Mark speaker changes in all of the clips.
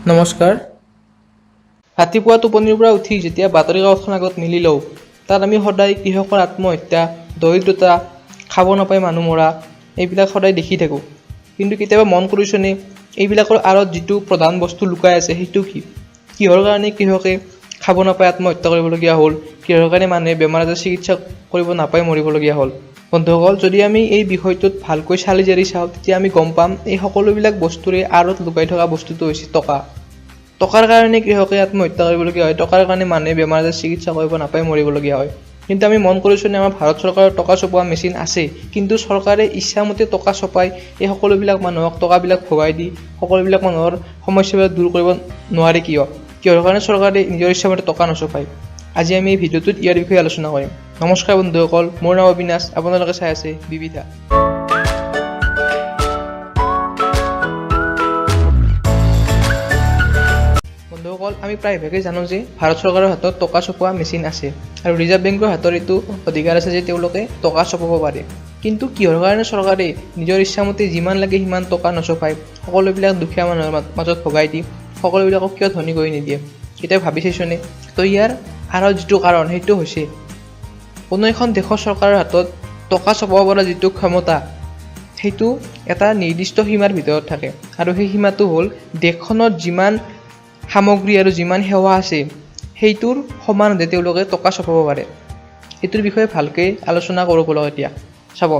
Speaker 1: নমস্কাৰ। ৰাতিপুৱা টোপনিৰ পৰা উঠি যেতিয়া বাতৰি কাকতখন আগত মেলি লওঁ, তাত আমি সদায় কৃষকৰ আত্মহত্যা, দৰিদ্ৰতা, খাব নাপায় মানুহ মৰা এইবিলাক সদায় দেখি থাকোঁ। কিন্তু কেতিয়াবা মন কৰিছেনে এইবিলাকৰ আঁৰত যিটো প্ৰধান বস্তু লুকাই আছে সেইটো কি? কিহৰ কাৰণে কৃষকে খাব নাপায় আত্মহত্যা কৰিবলগীয়া হ'ল? কিহৰ কাৰণে মানুহে বেমাৰ আজাৰ চিকিৎসা কৰিব নাপায় মৰিবলগীয়া হ'ল? বন্ধুসকল, যদি আমি এই বিষয়টোত ভালকৈ চালি জাৰি চাওঁ, তেতিয়া আমি গম পাম এই সকলোবিলাক বস্তুৰে আঁৰত লুকাই থকা বস্তুটো হৈছে টকা। টকাৰ কাৰণে কৃষকে আত্মহত্যা কৰিবলগীয়া হয়, টকাৰ কাৰণে মানুহে বেমাৰ আজাৰ চিকিৎসা কৰিব নাপায় মৰিবলগীয়া হয়। কিন্তু আমি মন কৰিছোঁনে আমাৰ ভাৰত চৰকাৰৰ টকা ছপোৱা মেচিন আছে, কিন্তু চৰকাৰে ইচ্ছামতে টকা ছপাই এই সকলোবিলাক মানুহক টকাবিলাক ভগাই দি সকলোবিলাক মানুহৰ সমস্যাবিলাক দূৰ কৰিব নোৱাৰে কিয়? কিহৰ কাৰণে চৰকাৰে নিজৰ ইচ্ছামতে টকা নছপায়? আজি আমি এই ভিডিঅ'টোত ইয়াৰ বিষয়ে আলোচনা কৰিম। নমস্কাৰ বন্ধুসকল, মোৰ নাম অবিনাশ, আপোনালোকে চাই আছে বিবিধা। বন্ধুসকল, আমি প্ৰায়ভাগেই জানো যে ভাৰত চৰকাৰৰ হাতত টকা ছপোৱা মেচিন আছে আৰু ৰিজাৰ্ভ বেংকৰ হাতত এইটো অধিকাৰ আছে যে তেওঁলোকে টকা ছপাব পাৰে। কিন্তু কিহৰ কাৰণে চৰকাৰে নিজৰ ইচ্ছামতে যিমান লাগে সিমান টকা নছপায়, সকলোবিলাক দুখীয়া মানুহৰ মাজত ভগাই দি সকলোবিলাকক কিয় ধনী কৰি নিদিয়ে? কেতিয়াবা ভাবি চাইছোঁনে? তো ইয়াৰ আঁৰত যিটো কাৰণ সেইটো হৈছে কোনো এখন দেশৰ চৰকাৰৰ হাতত টকা ছপাব পৰা যিটো ক্ষমতা, সেইটো এটা নিৰ্দিষ্ট সীমাৰ ভিতৰত থাকে আৰু সেই সীমাটো হ'ল দেশখনত যিমান সামগ্ৰী আৰু যিমান সেৱা আছে সেইটোৰ সমানতে তেওঁলোকে টকা ছপাব পাৰে। সেইটোৰ বিষয়ে ভালকৈ আলোচনা কৰোঁ বলক। এতিয়া চাব,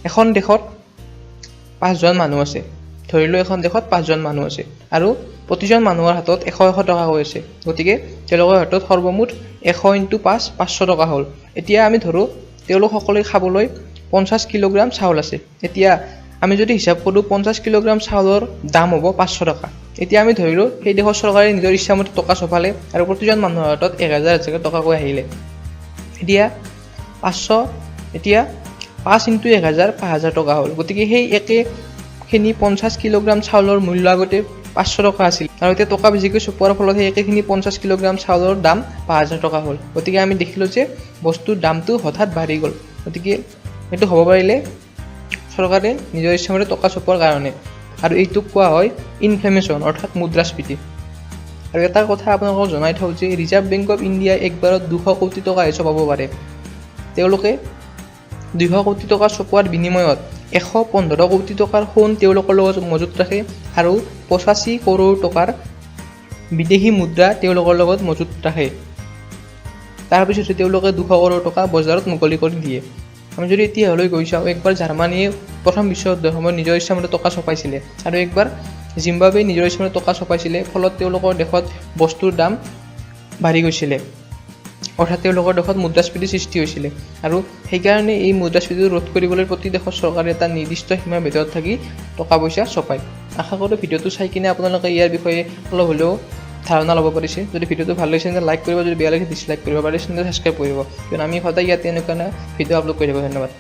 Speaker 1: এখন দেশত 5জন মানুহ আছে, ধৰি লওঁ এখন দেশত 5জন মানুহ আছে আৰু প্ৰতিজন মানুহৰ হাতত 100 টকা হৈ আছে। গতিকে তেওঁলোকৰ হাতত সৰ্বমুঠ 100 × 5 500 টকা হ'ল। এতিয়া আমি ধৰোঁ তেওঁলোক সকলোৱে খাবলৈ 50 কিলোগ্ৰাম চাউল আছে। এতিয়া আমি যদি হিচাপ কৰোঁ 50 কিলোগ্ৰাম চাউলৰ দাম হ'ব 500 টকা। এতিয়া আমি ধৰিলোঁ সেই দেশৰ চৰকাৰে নিজৰ ইচ্ছামতে টকা ছপালে আৰু প্ৰতিজন মানুহৰ হাতত 1000 টকাকৈ আহিলে। এতিয়া 500, এতিয়া 5 × 1000 5000 টকা হ'ল। গতিকে সেই একেখিনি 50 কিলোগ্ৰাম চাউলৰ মূল্য আগতে 500 টকা আছিল আৰু এতিয়া টকা বেছিকৈ ছপোৱাৰ ফলত সেই একেখিনি 50 কিলোগ্ৰাম চাউলৰ দাম 5000 টকা হ'ল। গতিকে আমি দেখিলোঁ যে বস্তুৰ দামটো হঠাৎ বাঢ়ি গ'ল। গতিকে এইটো হ'ব পাৰিলে চৰকাৰে নিজৰ ইচ্ছামতে টকা ছপোৱাৰ কাৰণে, আৰু এইটোক কোৱা হয় ইনফ্লেশ্যন অৰ্থাৎ মুদ্ৰাস্ফীতি। আৰু এটা কথা আপোনালোকক জনাই থওঁ যে ৰিজাৰ্ভ বেংক অফ ইণ্ডিয়াই একবাৰত 200 কোটি টকাহে ছপাব পাৰে। তেওঁলোকে 200 কোটি টকা ছপোৱাৰ বিনিময়ত 115 কোটি টকাৰ সোণ তেওঁলোকৰ লগত মজুত ৰাখে আৰু 85 কৰোৰ টকাৰ বিদেশী মুদ্ৰা তেওঁলোকৰ লগত মজুত ৰাখে। তাৰপিছত তেওঁলোকে 200 কৰোৰ টকা বজাৰত মুকলি কৰি দিয়ে। আমি যদি এতিয়ালৈ গৈ চাওঁ, একবাৰ জাৰ্মানীয়ে প্ৰথম বিশ্বযুদ্ধৰ সময়ত নিজৰ ইচ্ছামতে টকা ছপাইছিলে আৰু একবাৰ জিম্বাবৱে নিজৰ ইচ্ছামতে টকা ছপাইছিলে, ফলত তেওঁলোকৰ দেশত বস্তুৰ দাম বাঢ়ি গৈছিলে, অৰ্থাৎ তেওঁলোকৰ দেশত মুদ্ৰাস্ফীতিৰ সৃষ্টি হৈছিলে। আৰু সেইকাৰণে এই মুদ্ৰাস্ফীতি ৰোধ কৰিবলৈ প্ৰতি দেশৰ চৰকাৰে এটা নিৰ্দিষ্ট সীমাৰ ভিতৰত থাকি টকা পইচা ছপায়। আশা কৰোঁ ভিডিঅ'টো চাই কিনে আপোনালোকে ইয়াৰ বিষয়ে অলপ হ'লেও ধাৰণা ল'ব পাৰিছে। যদি ভিডিঅ'টো ভাল লাগিছে তেন্তে লাইক কৰিব, যদি বেয়া লাগিছে ডিছলাইক কৰিব পাৰে, চেনেলটো ছাবস্ক্ৰাইব কৰিব, কিয়নো আমি সদায় ইয়াতে এনেকুৱা ভিডিঅ' আপলোড কৰি থাকোঁ। ধন্যবাদ।